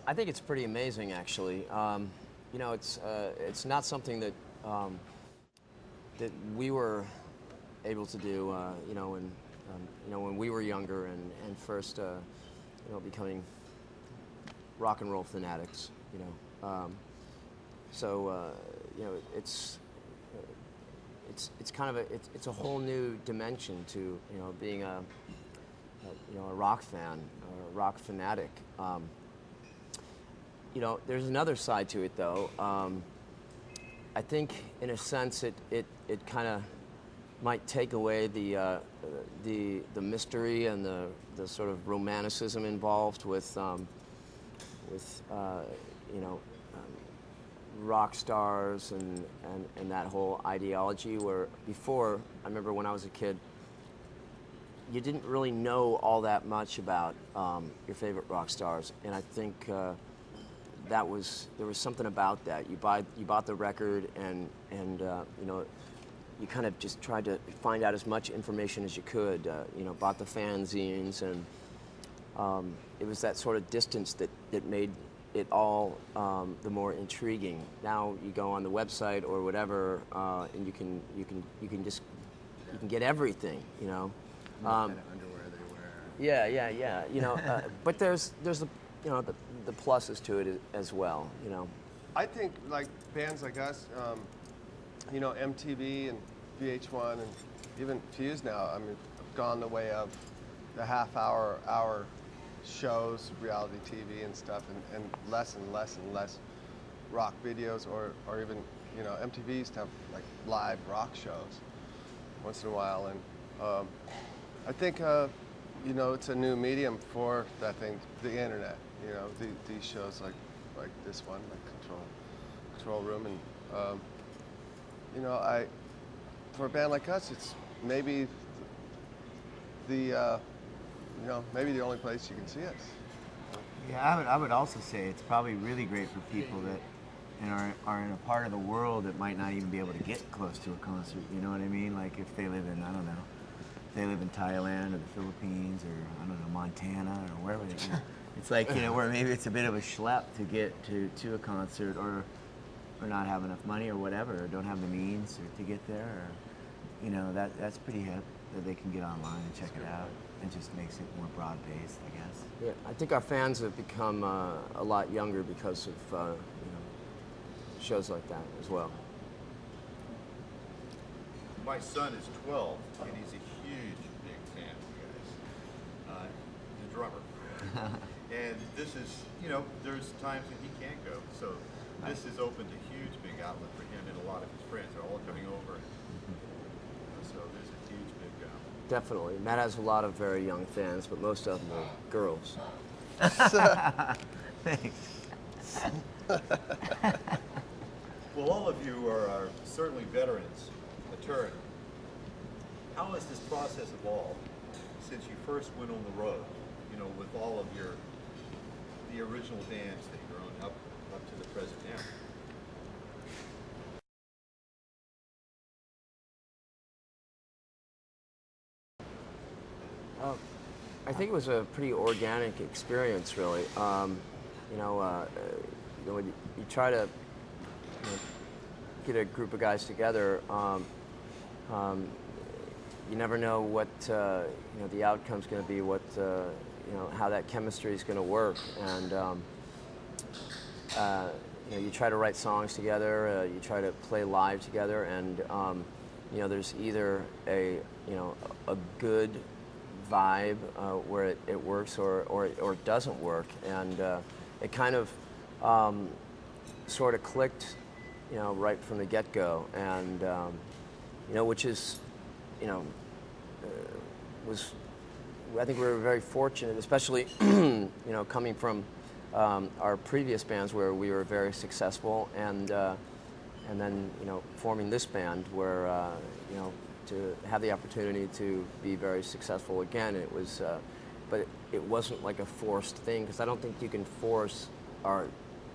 I think it's pretty amazing, actually. You know, it's not something that that we were able to do. You know, when we were younger and first, you know, becoming rock and roll fanatics. You know, you know, it's kind of it's a whole new dimension to, you know, being a you know, a rock fan or a rock fanatic. You know, there's another side to it, though. I think, in a sense, it kind of might take away the mystery and the sort of romanticism involved with you know, rock stars and that whole ideology. Where before, I remember when I was a kid, you didn't really know all that much about your favorite rock stars, and I think there was something about that. You bought the record, and you know, you kind of just tried to find out as much information as you could. You know, bought the fanzines, and it was that sort of distance that made it all the more intriguing. Now you go on the website or whatever, and you can get everything. You know. Kind of underwear they wear. Yeah. You know, but there's the, you know, the pluses to it as well. You know. I think like bands like us, you know, MTV and VH1 and even Fuse now, I mean, have gone the way of the hour shows, reality TV and stuff, and less and less and less rock videos, or even, you know, MTV used to have like live rock shows once in a while, and I think, you know, it's a new medium for that thing, the internet. You know, these shows like this one, like Control Room, and you know, for a band like us, it's maybe you know, maybe the only place you can see us. Yeah, I would also say it's probably really great for people that, you know, are in a part of the world that might not even be able to get close to a concert. You know what I mean? Like if they live in, I don't know, if they live in Thailand or the Philippines or, I don't know, Montana or wherever they go. It's like, you know, where maybe it's a bit of a schlep to get to a concert, or not have enough money or whatever, or don't have the means to get there, or, you know, that's pretty hip that they can get online and check it out. It just makes it more broad-based, I guess. Yeah, I think our fans have become a lot younger because of you know, shows like that as well. My son is 12, and he's a huge, big fan of you guys. The drummer. And this is, you know, there's times that he can't go, so this has opened a huge, big outlet for him and a lot of his friends. They're all coming over. So there's a huge, big Definitely. Matt has a lot of very young fans, but most of them are girls. Thanks. Well, all of you are certainly veterans, a turn. How has this process evolved since you first went on the road, you know, with all of the original bands that you're on up to the present now? I think it was a pretty organic experience, really. You know, when you try to, you know, get a group of guys together, you never know what you know, the outcome's going to be, what you know, how that chemistry is going to work, and you know, you try to write songs together, you try to play live together, and you know, there's either a good vibe where it works, or it doesn't work, and it kind of sort of clicked, you know, right from the get-go, and you know, which is, you know, I think we were very fortunate, especially you know, coming from our previous bands where we were very successful, and then, you know, forming this band where you know, to have the opportunity to be very successful again. It was, but it wasn't like a forced thing, because I don't think you can force art.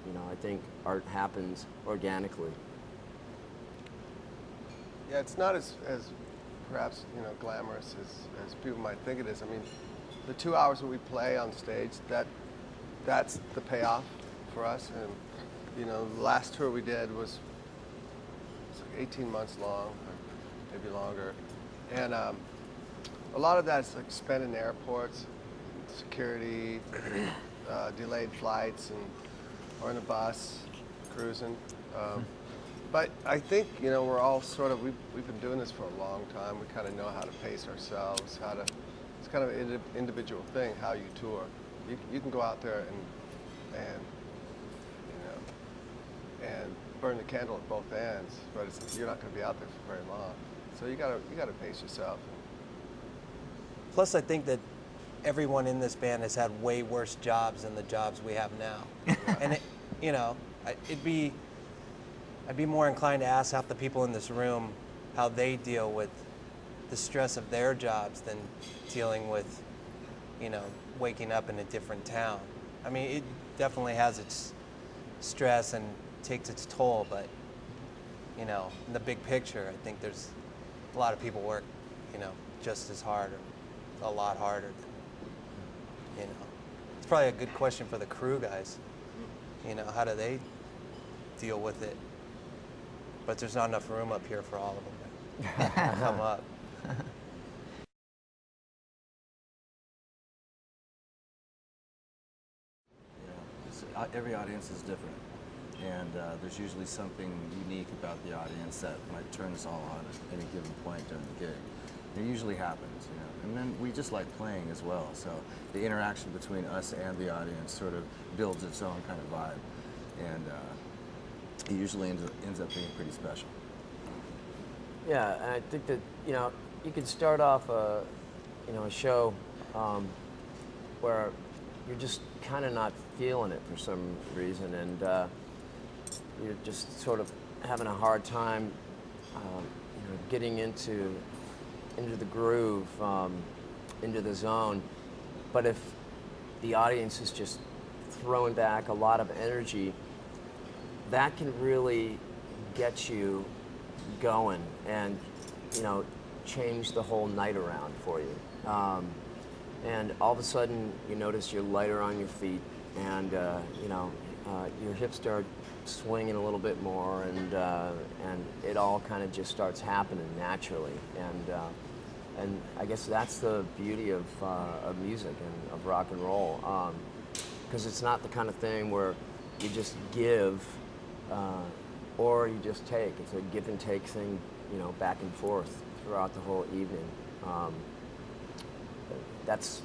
You know, I think art happens organically. Yeah, it's not as perhaps, you know, glamorous as people might think it is. I mean, the 2 hours that we play on stage, that's the payoff. for us. And you know, the last tour we did was like 18 months long, or maybe longer. And a lot of that's like spent in airports, security, delayed flights, or in a bus, cruising. But I think, you know, we're all sort of, we've been doing this for a long time. We kind of know how to pace ourselves, it's kind of an individual thing, how you tour. You can go out there and you know, and burn the candle at both ends, but you're not going to be out there for very long. So you gotta pace yourself. Plus, I think that everyone in this band has had way worse jobs than the jobs we have now. And you know, I'd be more inclined to ask half the people in this room how they deal with the stress of their jobs than dealing with, you know, waking up in a different town. I mean, it definitely has its stress and takes its toll, but, you know, in the big picture, I think there's a lot of people work, you know, just as hard or a lot harder than, you know. It's probably a good question for the crew guys. You know, how do they deal with it? But there's not enough room up here for all of them to come up. Yeah, every audience is different, and there's usually something unique about the audience that might turn us all on at any given point during the gig. It usually happens, you know, and then we just like playing as well, so the interaction between us and the audience sort of builds its own kind of vibe, and it usually ends up being pretty special. Yeah, and I think that, you know, you could start off a show where you're just kind of not feeling it for some reason, and you're just sort of having a hard time, you know, getting into the groove, into the zone. But if the audience is just throwing back a lot of energy, that can really get you going and, you know, change the whole night around for you. And all of a sudden you notice you're lighter on your feet, and you know, your hips start swinging a little bit more, and it all kind of just starts happening naturally. And I guess that's the beauty of music and of rock and roll, because it's not the kind of thing where you just give or you just take. It's a give and take thing, you know, back and forth throughout the whole evening. That's,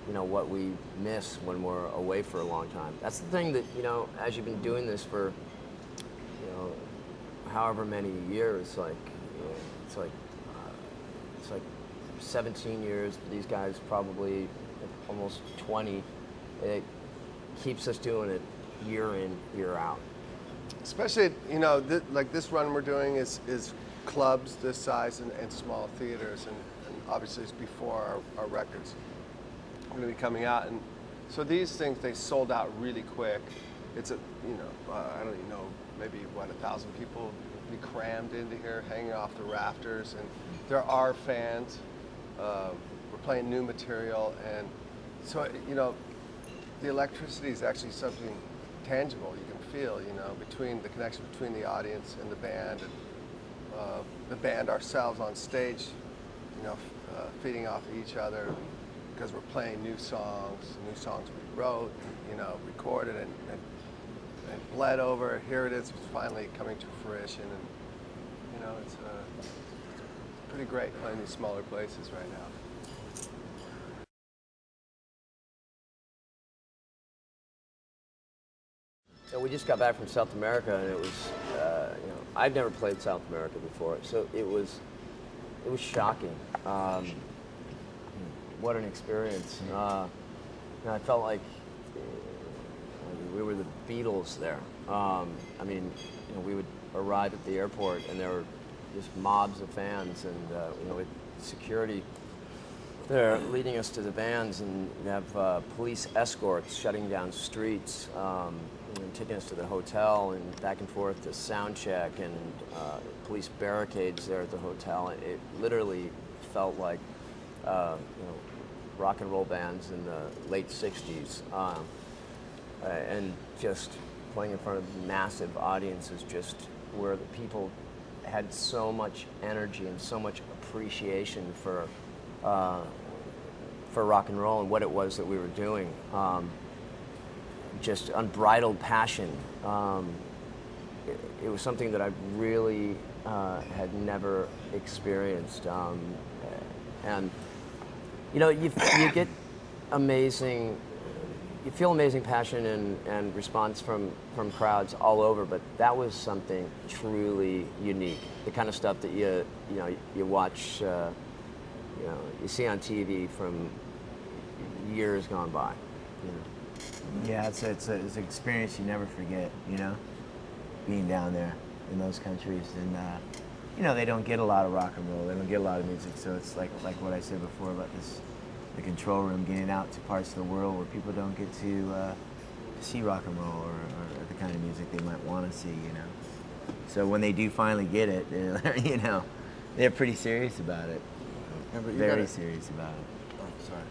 you know, what we miss when we're away for a long time. That's the thing that, you know, as you've been doing this for, you know, however many years, like, you know, it's like 17 years. These guys probably almost 20. It keeps us doing it year in, year out. Especially, you know, like this run we're doing is clubs this size and small theaters, and obviously it's before our records are going to be coming out. And so these things, they sold out really quick. It's I don't even know, maybe 1,000 people be crammed into here, hanging off the rafters, and there are fans. We're playing new material, and so, you know, the electricity is actually something tangible you can feel, you know, between the connection between the audience and the band, and the band ourselves on stage, you know, feeding off each other, because we're playing new songs we wrote, you know, recorded and bled over. Here it is, finally coming to fruition, and you know, it's pretty great playing these smaller places right now. So we just got back from South America, and it was, you know, I've never played South America before, so it was shocking. What an experience. And I felt like we were the Beatles there. I mean, you know, we would arrive at the airport, and there were just mobs of fans, and you know, with security there leading us to the vans, and we have police escorts shutting down streets, and taking us to the hotel and back and forth to sound check, and police barricades there at the hotel. It literally felt like, you know, rock and roll bands in the late 60s, and just playing in front of massive audiences, just where the people had so much energy and so much appreciation for rock and roll and what it was that we were doing. Just unbridled passion. It was something that I really had never experienced. And you know, you get amazing, you feel amazing passion and response from crowds all over, but that was something truly unique. The kind of stuff that you watch, you see on TV from years gone by. You know. Yeah, it's an experience you never forget, you know, being down there in those countries. And, you know, they don't get a lot of rock and roll. They don't get a lot of music. So it's like what I said before about the control room, getting out to parts of the world where people don't get to see rock and roll or the kind of music they might want to see, you know. So when they do finally get it, they're, you know, they're pretty serious about it. Yeah, but Very serious about it. Oh, sorry.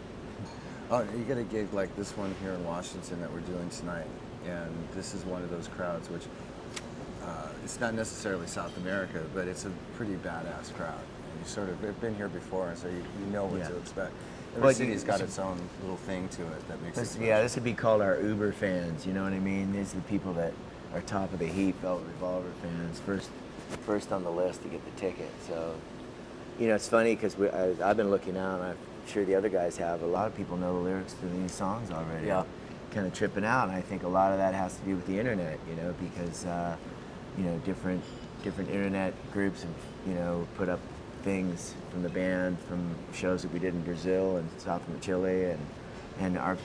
Oh, you got a gig like this one here in Washington that we're doing tonight, and this is one of those crowds which it's not necessarily South America, but it's a pretty badass crowd. And you sort of have been here before, so you know what to expect. Every city's got its own little thing to it that makes it special. Yeah, this would be called our Uber fans. You know what I mean? These are the people that are top of the heap, Velvet Revolver fans, first on the list to get the ticket. So, you know, it's funny because I've been looking out, and I'm sure the other guys have. A lot of people know the lyrics to these songs already. Yeah. Kind of tripping out, and I think a lot of that has to do with the internet. You know, because you know, different internet groups have, you know, put up things from the band from shows that we did in Brazil and South from Chile, and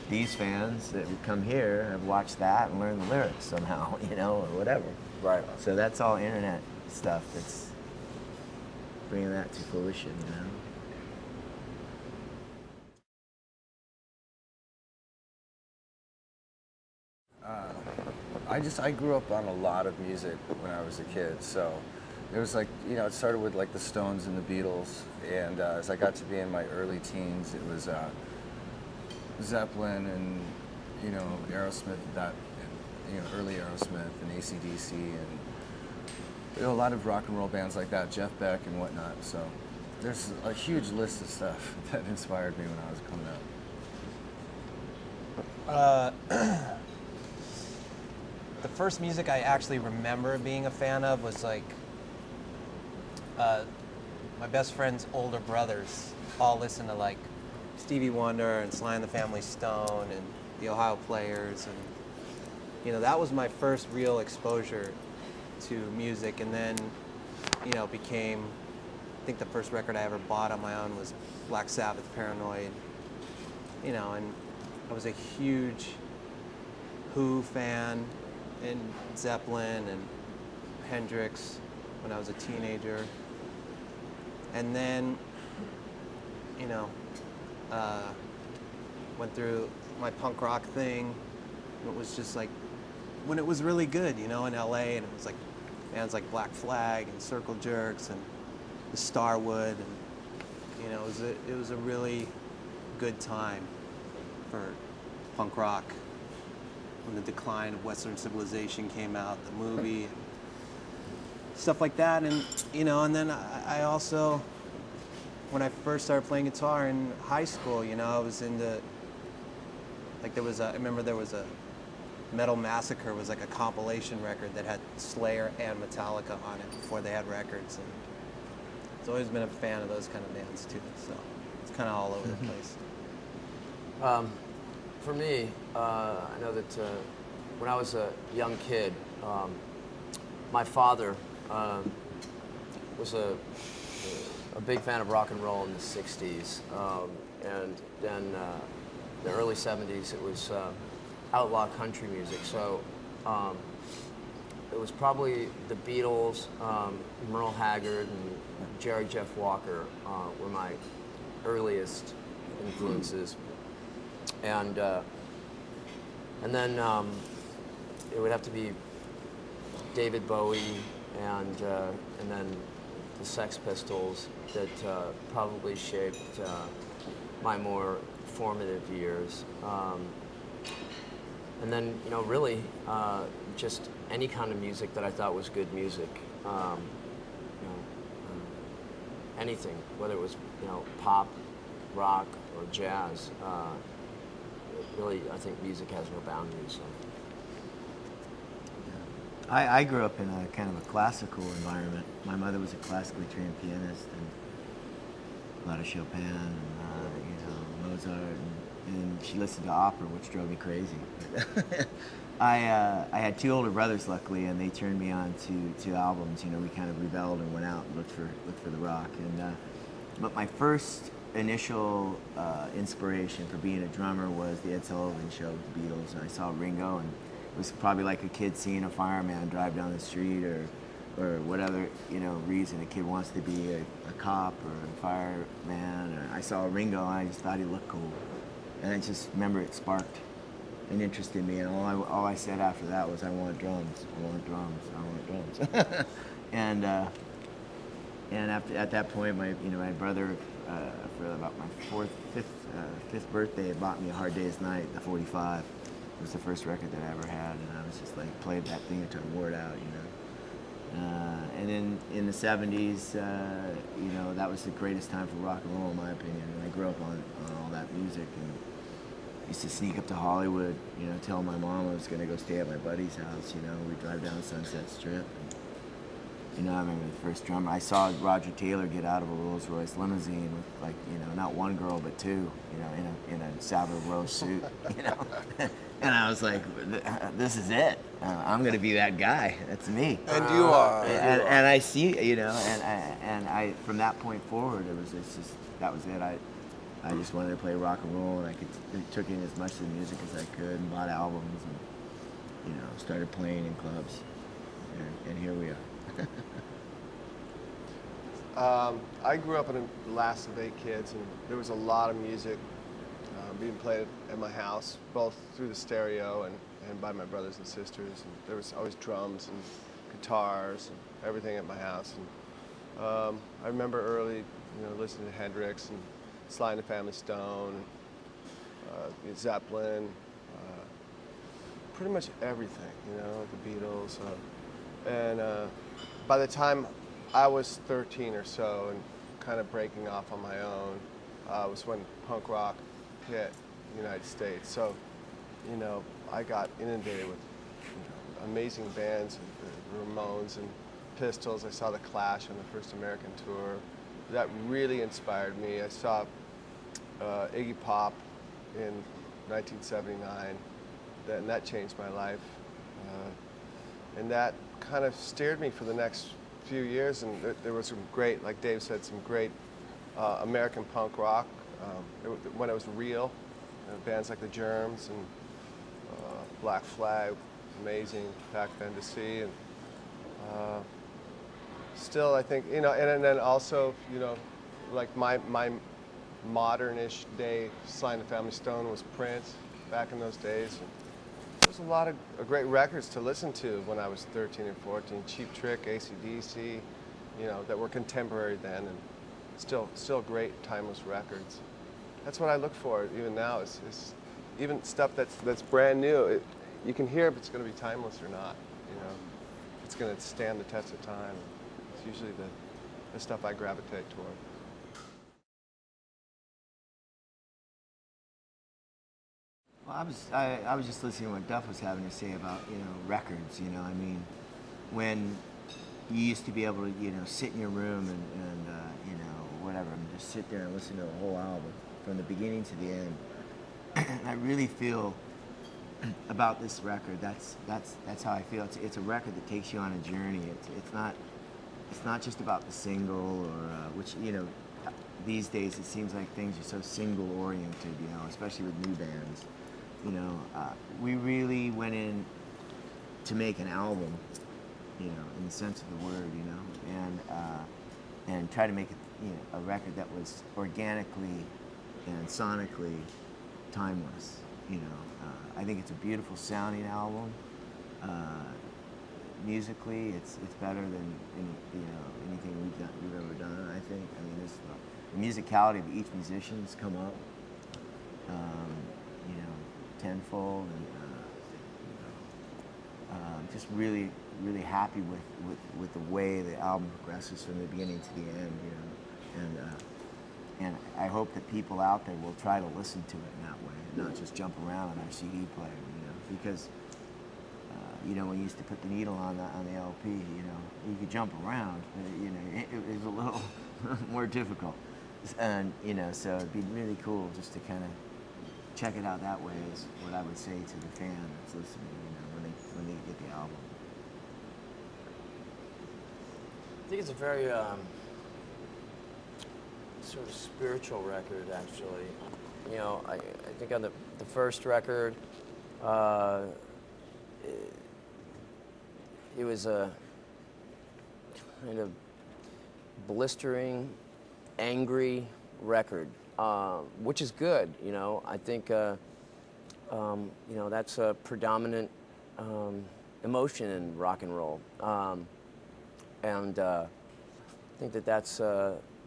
these fans that would come here have watched that and learned the lyrics somehow, you know, or whatever. Right. So that's all internet stuff that's bringing that to fruition, you know. I grew up on a lot of music when I was a kid, so it was like, you know, it started with like the Stones and the Beatles, and as I got to be in my early teens, it was Zeppelin and, you know, Aerosmith, early Aerosmith and AC/DC, and you know, a lot of rock and roll bands like that, Jeff Beck and whatnot. So there's a huge list of stuff that inspired me when I was coming up. The first music I actually remember being a fan of was like my best friend's older brothers all listened to like Stevie Wonder and Sly and the Family Stone and the Ohio Players, and you know, that was my first real exposure to music. And then, you know, became, I think the first record I ever bought on my own was Black Sabbath, Paranoid, you know, and I was a huge Who fan and Zeppelin and Hendrix when I was a teenager. And then, you know, went through my punk rock thing. It was just like, when it was really good, you know, in LA, and it was like bands like Black Flag and Circle Jerks and the Starwood, and, you know, it was a really good time for punk rock. When the Decline of Western Civilization came out, the movie, and stuff like that. And, you know, and then I also, when I first started playing guitar in high school, you know, I was into, like, I remember there was a Metal Massacre was like a compilation record that had Slayer and Metallica on it before they had records. And I've always been a fan of those kind of bands too, so it's kind of all over the place. For me, I know that when I was a young kid, my father was a big fan of rock and roll in the 60s. And then the early 70s, it was outlaw country music. So it was probably the Beatles, Merle Haggard, and Jerry Jeff Walker were my earliest influences. And then it would have to be David Bowie and then the Sex Pistols that probably shaped my more formative years. And then, you know, really just any kind of music that I thought was good music. Anything, whether it was pop, rock, or jazz. Really, I think music has no boundaries. So. I grew up in a kind of a classical environment. My mother was a classically trained pianist, and a lot of Chopin and Mozart, and she listened to opera, which drove me crazy. I had two older brothers, luckily, and they turned me on to albums. We kind of rebelled and went out and looked for the rock. But my first initial inspiration for being a drummer was the Ed Sullivan Show with the Beatles, and I saw Ringo, and it was probably like a kid seeing a fireman drive down the street, or what other reason a kid wants to be a cop or a fireman. Or I saw Ringo, and I just thought he looked cool, and I just remember it sparked an interest in me, and all I said after that was, I want drums, I want drums, I want drums. And at that point, my brother, for about my fifth birthday, had bought me A Hard Day's Night, the 45. It was the first record that I ever had, and I was just like, played that thing until I wore it out, And then in the 70s, that was the greatest time for rock and roll, in my opinion. And I grew up on all that music, and used to sneak up to Hollywood, tell my mom I was going to go stay at my buddy's house. We'd drive down Sunset Strip. And, I remember the first drummer. I saw Roger Taylor get out of a Rolls-Royce limousine with, like, not one girl but two, in a Savile Row suit, And I was like, this is it. I'm going to be that guy. That's me. And you are. And I see, and I from that point forward, that was it. I just wanted to play rock and roll, and I took in as much of the music as I could, and bought albums, and started playing in clubs, and here we are. I grew up in the last of 8 kids, and there was a lot of music being played at my house, both through the stereo and by my brothers and sisters. And there was always drums and guitars and everything at my house. And I remember early, listening to Hendrix and Sly and the Family Stone, Zeppelin, pretty much everything, the Beatles. And by the time I was 13 or so and kind of breaking off on my own, was when punk rock hit the United States. So, I got inundated with amazing bands, the Ramones and Pistols. I saw The Clash on the first American tour. That really inspired me. I saw Iggy Pop in 1979, and that changed my life. And that kind of steered me for the next few years, and there was some great, like Dave said, some great American punk rock when it was real. Bands like the Germs and Black Flag, amazing back then to see. And still, I think, and then also, like my modern-ish day, Sly and the Family Stone was Prince back in those days. And there was a lot of great records to listen to when I was 13 and 14. Cheap Trick, AC/DC, that were contemporary then, and still great, timeless records. That's what I look for even now. Is even stuff that's brand new. You can hear if it's going to be timeless or not. If it's going to stand the test of time. It's usually the stuff I gravitate toward. Well, I was just listening to what Duff was having to say about records. I mean, when you used to be able to sit in your room and whatever, and just sit there and listen to the whole album from the beginning to the end. And I really feel about this record. That's how I feel. It's a record that takes you on a journey. It's not just about the single or which these days it seems like things are so single oriented. Especially with new bands. We really went in to make an album, in the sense of the word, and try to make it, a record that was organically and sonically timeless. I think it's a beautiful sounding album. Musically, it's better than anything we've ever done. I think. I mean, the musicality of each musician's come up. tenfold, and just really, really happy with the way the album progresses from the beginning to the end, you know, and I hope that people out there will try to listen to it in that way and not just jump around on their CD player, you know, because you know, when you used to put the needle on the LP, you know, you could jump around, but, you know, it was a little more difficult, and you know, so it'd be really cool just to kind of check it out that way is what I would say to the fan that's listening, you know, when they get the album. I think it's a very sort of spiritual record, actually. You know, I think on the first record, it was a kind of blistering, angry record, which is good. You know, I think you know, that's a predominant emotion in rock and roll, and I think that's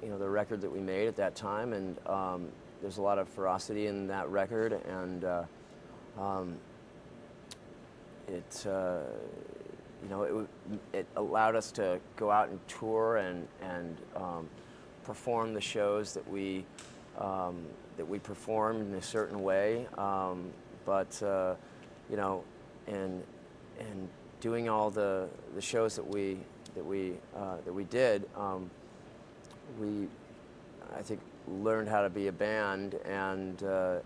you know, the record that we made at that time, and there's a lot of ferocity in that record, and you know, it allowed us to go out and tour and perform the shows that we performed in a certain way, but you know, and doing all the shows that we did, we, I think, learned how to be a band, and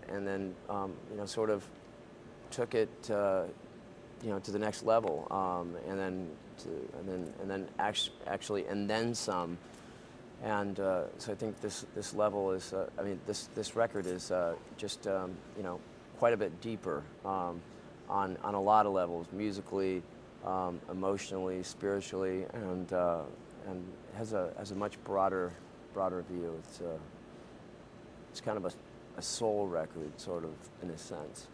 then you know, sort of took it you know, to the next level, and then actually and then some, and so I think this level is I mean, this record is just you know, quite a bit deeper on a lot of levels, musically, emotionally, spiritually, and has a much broader view. It's kind of a soul record, sort of, in a sense.